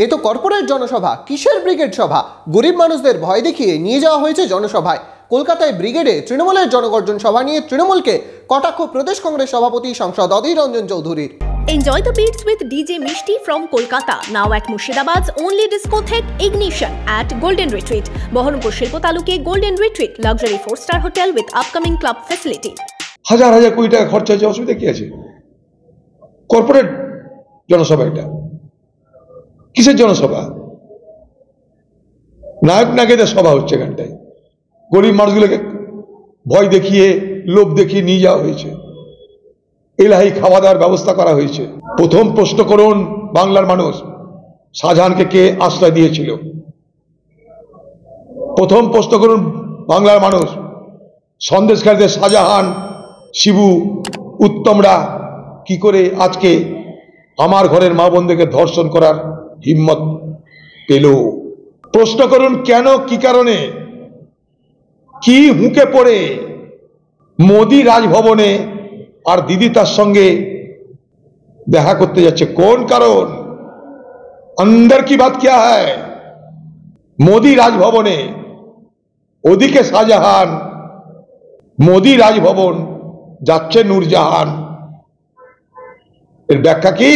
এ তো কর্পোরেট জনসভা, কিসের ব্রিগেড সভা? গরিব মানুষদের ভয় দেখিয়ে নিয়ে যাওয়া হয়েছে জনসভায়। কলকাতায় ব্রিগেডে তৃণমূলের জনগর্জন সভা নিয়ে তৃণমূলকে কটাক্ষ প্রদেশ কংগ্রেস সভাপতি সাংসদ অধীর রঞ্জন চৌধুরীর। Enjoy the beats with DJ Mishti from Kolkata, now at Murshidabad's only discotheque Ignition at Golden Retreat, Baharampur Shilpo Taluke Golden Retreat, luxury 4-star hotel with upcoming club facility. হাজার হাজার কোটি টাকা খরচা হয়েছে, অসুবিধা কি আছে? কর্পোরেট জনসভা, এটা কিসের জনসভা? নায়ক নায়িকাদের সভা হচ্ছে এখানটায়। গরিব মানুষগুলোকে ভয় দেখিয়ে, লোভ দেখিয়ে নিয়ে যাওয়া হয়েছে। এলাহি খাওয়া দাওয়ার ব্যবস্থা করা হয়েছে। প্রথম প্রশ্ন করুন, বাংলার মানুষ, শাহজাহানকে কে আশ্রয় দিয়েছিল? প্রথম প্রশ্ন করুন বাংলার মানুষ, সন্দেশখালীদের শাহজাহান, শিবু, উত্তমরা কি করে আজকে আমার ঘরের মা বোনদেরকে ধর্ষণ করার হিম্মত পেল? প্রশ্ন করুন কেন, কি কারণে, কি হুঁকে পড়ে মোদি রাজভবনে আর দিদি তার সঙ্গে দেখা করতে যাচ্ছে? কোন কারণ? अंदर की बात क्या है? মোদি রাজভবনে, ওদিকে শাহজাহান, মোদি রাজভবন যাচ্ছে নূরজাহান। এর ব্যাখ্যা কি?